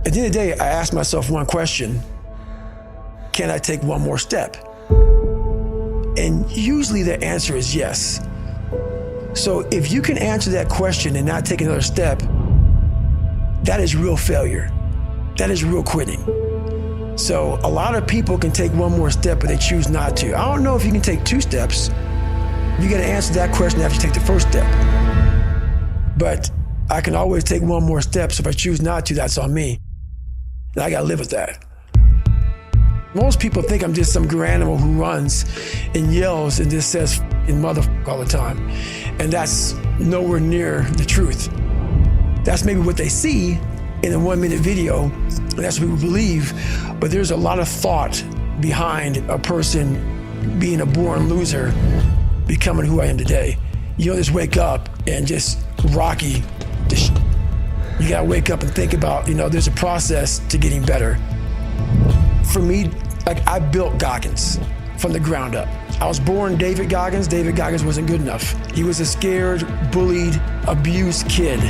At the end of the day, I asked myself one question: can I take one more step? And usually the answer is yes. So if you can answer that question and not take another step, that is real failure. That is real quitting. So a lot of people can take one more step, but they choose not to. I don't know if you can take 2 steps. You got to answer that question after you take the first step. But I can always take one more step, so if I choose not to, that's on me. And I got to live with that. Most people think I'm just some animal who runs and yells and just says "f***ing motherfucker" all the time. And that's nowhere near the truth. That's maybe what they see in a 1-minute video, and that's what people believe. But there's a lot of thought behind a person being a born loser, becoming who I am today. You don't just wake up and just rocky. You gotta wake up and think about, there's a process to getting better. For me, I built Goggins from the ground up. I was born David Goggins. David Goggins wasn't good enough. He was a scared, bullied, abused kid.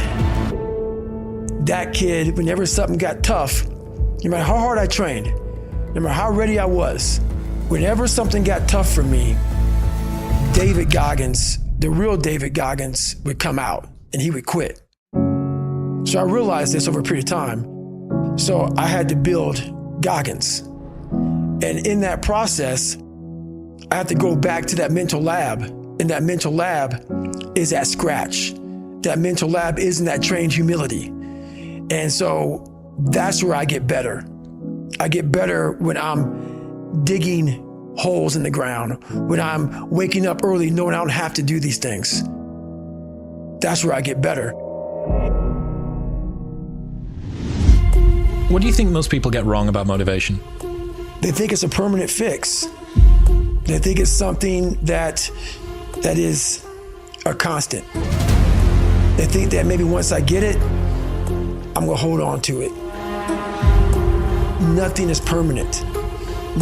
That kid, whenever something got tough, no matter how hard I trained, no matter how ready I was, whenever something got tough for me, David Goggins, the real David Goggins, would come out and he would quit. So I realized this over a period of time. So I had to build Goggins. And in that process, I had to go back to that mental lab. And that mental lab is at scratch. That mental lab is in that trained humility. And so that's where I get better. I get better when I'm digging holes in the ground, when I'm waking up early knowing I don't have to do these things. That's where I get better. What do you think most people get wrong about motivation? They think it's a permanent fix. They think it's something that is a constant. They think that maybe once I get it, I'm gonna hold on to it. Nothing is permanent.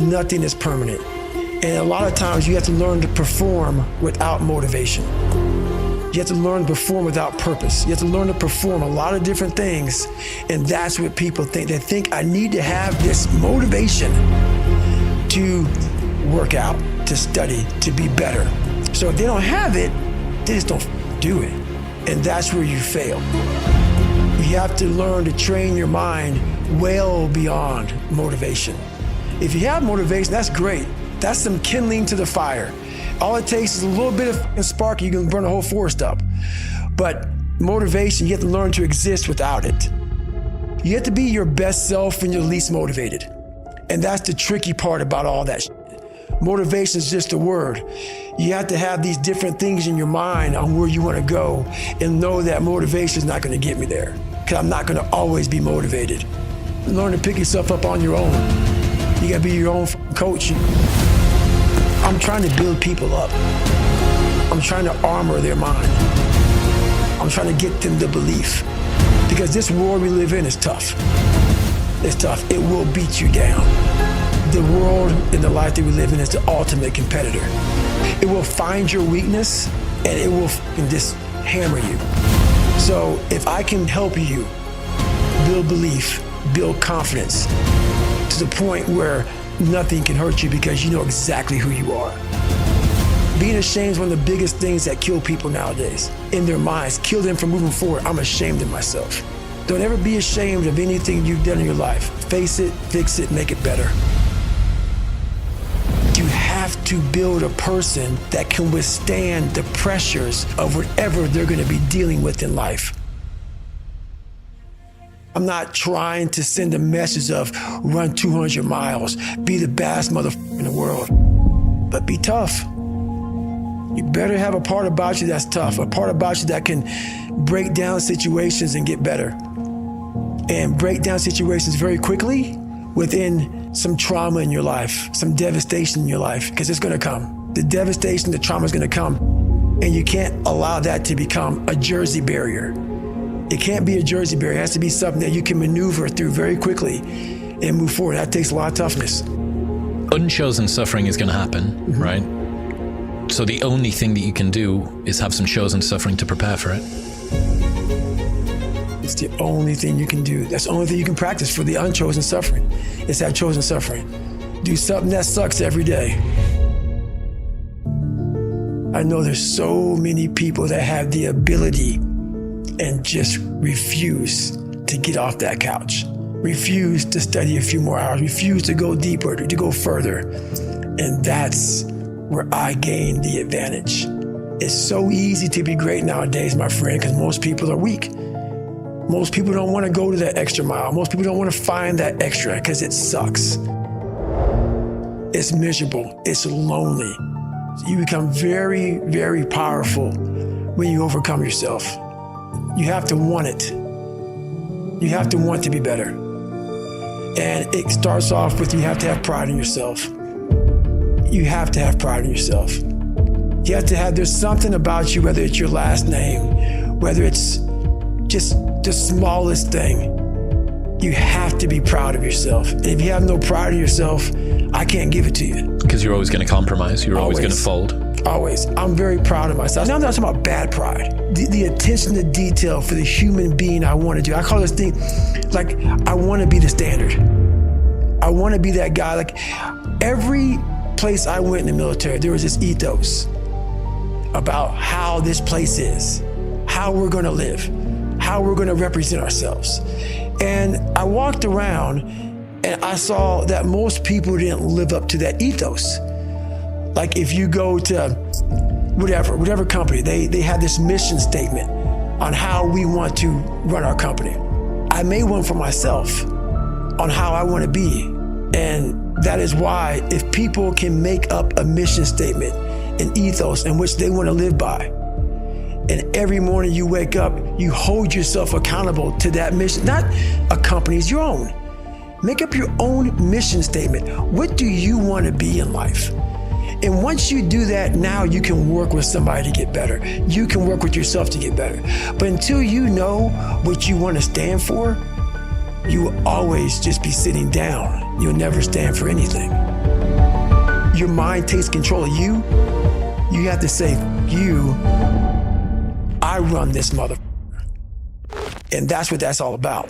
Nothing is permanent. And a lot of times you have to learn to perform without motivation. You have to learn to perform without purpose. You have to learn to perform a lot of different things. And that's what people think. They think I need to have this motivation to work out, to study, to be better. So if they don't have it, they just don't do it. And that's where you fail. You have to learn to train your mind well beyond motivation. If you have motivation, that's great. That's some kindling to the fire. All it takes is a little bit of spark, you can burn a whole forest up. But motivation, you have to learn to exist without it. You have to be your best self when you're least motivated. And that's the tricky part about all that shit. Motivation is just a word. You have to have these different things in your mind on where you want to go and know that motivation is not going to get me there, because I'm not going to always be motivated. Learn to pick yourself up on your own. You got to be your own coach. I'm trying to build people up. I'm trying to armor their mind. I'm trying to get them the belief, because this world we live in is tough. It's tough. It will beat you down. The world and the life that we live in is the ultimate competitor. It will find your weakness and it will just hammer you. So if I can help you build belief, build confidence to the point where nothing can hurt you because you know exactly who you are. Being ashamed is one of the biggest things that kill people nowadays in their minds, kill them from moving forward. I'm ashamed of myself. Don't ever be ashamed of anything you've done in your life. Face it, fix it, make it better. You have to build a person that can withstand the pressures of whatever they're going to be dealing with in life. I'm not trying to send a message of run 200 miles, be the best motherfucker in the world, but be tough. You better have a part about you that's tough, a part about you that can break down situations and get better. And break down situations very quickly within some trauma in your life, some devastation in your life, because it's gonna come. The devastation, the trauma is gonna come, and you can't allow that to become a Jersey barrier. It can't be a Jersey barrier. It has to be something that you can maneuver through very quickly and move forward. That takes a lot of toughness. Unchosen suffering is gonna happen, right? So the only thing that you can do is have some chosen suffering to prepare for it. It's the only thing you can do. That's the only thing you can practice for the unchosen suffering. It's that chosen suffering. Do something that sucks every day. I know there's so many people that have the ability and just refuse to get off that couch, refuse to study a few more hours, refuse to go deeper, to go further. And that's where I gain the advantage. It's so easy to be great nowadays, my friend, because most people are weak. Most people don't want to go to that extra mile. Most people don't want to find that extra because it sucks. It's miserable. It's lonely. You become very, very powerful when you overcome yourself. You have to want it. You have to want to be better. And it starts off with you have to have pride in yourself. You have to have pride in yourself. You have to have, there's something about you, whether it's your last name, whether it's just the smallest thing, you have to be proud of yourself. And if you have no pride in yourself, I can't give it to you. Because you're always going to compromise. You're always going to fold. Always. I'm very proud of myself. Now I'm not talking about bad pride. The attention to detail for the human being I want to do. I call this thing, like, I want to be the standard. I want to be that guy. Like, every place I went in the military, there was this ethos about how this place is, how we're going to live, how we're going to represent ourselves. And I walked around and I saw that most people didn't live up to that ethos. Like, if you go to whatever company, they have this mission statement on how we want to run our company. I made one for myself on how I want to be. And that is why, if people can make up a mission statement, an ethos in which they want to live by, and every morning you wake up, you hold yourself accountable to that mission, not a company's, your own. Make up your own mission statement. What do you want to be in life? And once you do that, now you can work with somebody to get better. You can work with yourself to get better. But until you know what you want to stand for, you will always just be sitting down. You'll never stand for anything. Your mind takes control of you. You have to say, I run this motherfucker. And that's what that's all about.